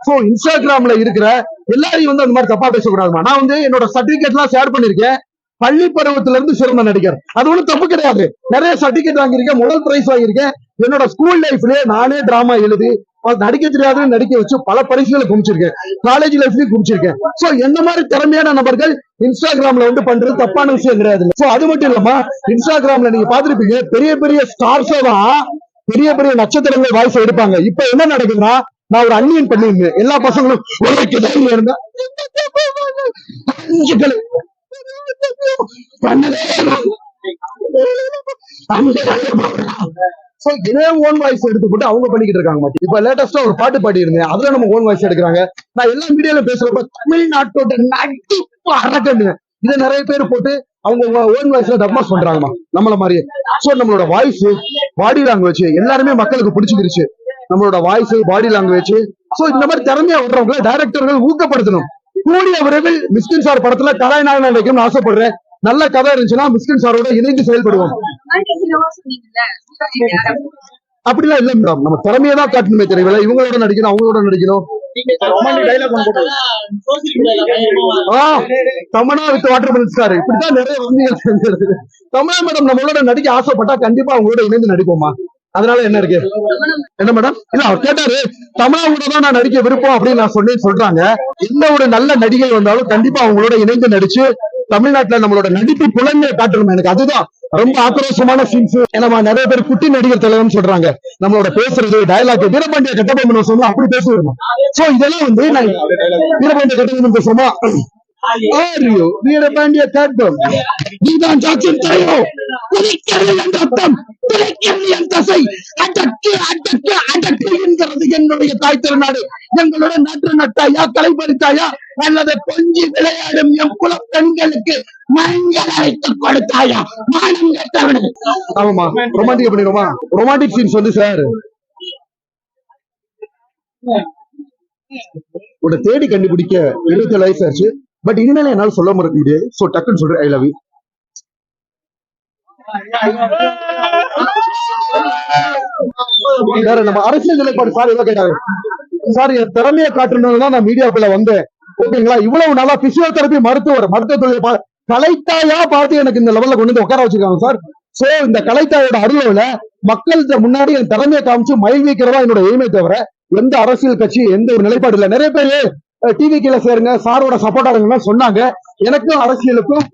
So இன்ஸ்டாகிராம்ல இருக்கிற எல்லாரையும் வந்து அந்த மாதிரி தப்பா பேசக்கூடாதுமா. நான் வந்து என்னோட சர்டிபிகேட் எல்லாம் ஷேர் பண்ணிருக்கேன். பள்ளி பருவத்துல இருந்து சிறந்த நடிகர், அது ஒண்ணும் தப்பு கிடையாது. நிறைய சர்டிபிகேட் வாங்கியிருக்கேன், முதல் பிரைஸ் வாங்கியிருக்கேன். என்னோட ஸ்கூல் லைஃப்லயே நானே டிராமா எழுதி நடிக்க தெரியாத நடிக்க வச்சு பல பரிசுகளை குமிச்சிருக்கேன். காலேஜ் லைஃப்லயும் குமிச்சிருக்கேன். சோ என்ன மாதிரி திறமையான நபர்கள் இன்ஸ்டாகிராம்ல வந்து பண்றது தப்பான விஷயம் கிடையாது. சோ அது மட்டும் இல்லாம இன்ஸ்டாகிராம்ல நீங்க பாத்துருப்பீங்க, பெரிய பெரிய ஸ்டார்ஸோ தான் பெரிய பெரிய நட்சத்திரங்கள் வாய்ஸ் எடுப்பாங்க. இப்ப என்ன நடக்குதுன்னா, நான் ஒரு அன்னியன் பண்ணிருந்தேன், எல்லா பசங்களும் இருந்தா இதே ஓன் வாய்ஸ் எடுத்துக்கிட்டு அவங்க பண்ணிக்கிட்டு இருக்காங்க. இப்ப லேட்டஸ்டா ஒரு பாட்டு பாடி இருந்தேன், அதுல நம்ம ஓன் வாய்ஸ் எடுக்கிறாங்க. நான் எல்லா மீடியால பேசுறப்ப தமிழ்நாட்டோட நடிப்பு அரக்கன்னு இதை நிறைய பேர் போட்டு அவங்க ஓன் வாய்ஸ்ல டப்மாஸ் பண்றாங்கம்மா நம்மள மாதிரியே. சோ நம்மளோட வாய்ஸ், பாடி லாங்குவேஜ் எல்லாருமே மக்களுக்கு பிடிச்சிருச்சு. நம்மளோட வாய்ஸ், பாடி லாங்குவேஜ். சோ இந்த மாதிரி திறமையா விடுறவங்களை டைரக்டர்கள் ஊக்கப்படுத்தணும். கூடிய விரைவில் மிஸ்கின் சார் படத்துல கதாநாயகன் நினைக்கணும்னு ஆசைப்படுறேன். நல்ல கதை இருந்துச்சுன்னா மிஸ்கின் சாரோட இணைந்து செயல்படுவோம். அப்படிலாம் இல்ல மேடம், நம்ம திறமையை தான் காட்டணுமே தெரியல. இவங்களோட நடிக்கணும், அவங்களோட நடிக்கணும். தமனா வித் வாட்டர் மினிஸ்டர் இப்படிதான் நிறைய வந்து தமிழா மேடம் நம்மளோட நடிக்க ஆசைப்பட்டா கண்டிப்பா அவங்களோட இணைந்து நடிப்போமா. அதனால என்ன இருக்கு என்ன மேடம்? இல்ல அவர் கேட்டாரு, தமிழாவோட தான் நான் நடிக்க விருப்பம் அப்படின்னு நான் சொல்றாங்க. எந்த ஒரு நல்ல நடிகை வந்தாலும் கண்டிப்பா அவங்களோட இணைந்து நடிச்சு தமிழ்நாட்டுல நம்மளோட நடிப்பு புலன்மை காட்டணும். எனக்கு அதுதான் ரொம்ப ஆக்ரோஷமான சீன்ஸ். ஏன்னா நிறைய பேர் குட்டி நடிகர் தலைவர்னு சொல்றாங்க. நம்மளோட பேசுறது டயலாக் வீரபாண்டிய கட்டபொம்மன் சொன்னா அப்படி பேசுவோம். சோ இதெல்லாம் வந்து நான் வீரபாண்டிய கட்டபொம்மன் பேசுவோமா, வீரபாண்டிய கட்டம் நீதான் ஜாக்சன் தலைவோ ரத்தம் தசை அடக்கு அடக்கு அடக்கு என்கிறது என்னுடைய தாய் திருநாடு. எங்களோட நற்று நட்டாயா, களை பறித்தாயா, அல்லது கொஞ்சி விளையாடும் எம் குல பெண்களுக்கு மஞ்சள் அரைத்து கொடுத்தாயா, மானம் கேட்டவனுக்கு. ஆமாமா, ரொமான்டிக் பண்ணிடுவோமா? ரொமான்டிக் சீன்ஸ் வந்து சார் உட தேடி கண்டுபிடிக்க 27 வயசு ஆச்சு. பட் இனிமேல என்னால சொல்ல மறக்க முடியாது. சோ டக்குன்னு சொல்றேன், ஐ லவ் யூ. வேற நம்ம அரசியல் நிலைப்பாடு சார் எவ்வளவு கேட்டாங்க சார், என் திறமையை காட்டணும்னு நான் மீடியாக்குள்ள வந்தேன். ஓகேங்களா, இவ்வளவு நாளா பிசியோதெரபி மருத்துவ தொழிலை கலைத்தாயா பார்த்து எனக்கு இந்த லெவல்ல கொண்டு வந்து உட்கார வச்சிருக்காங்க சார். சோ இந்த கலைத்தாயோட அருளவுல மக்கள்கிட்ட முன்னாடி என் திறமையை காமிச்சு மயில் வைக்கிறதா என்னோட எய்மே தவிர எந்த அரசியல் கட்சி எந்த ஒரு நிலைப்பாடு இல்லை. நிறைய பேரு டிவி கீழ சேருங்க, சாரோட சப்போர்ட் ஆகுங்கன்னு சொன்னாங்க. எனக்கும் அரசியலுக்கும்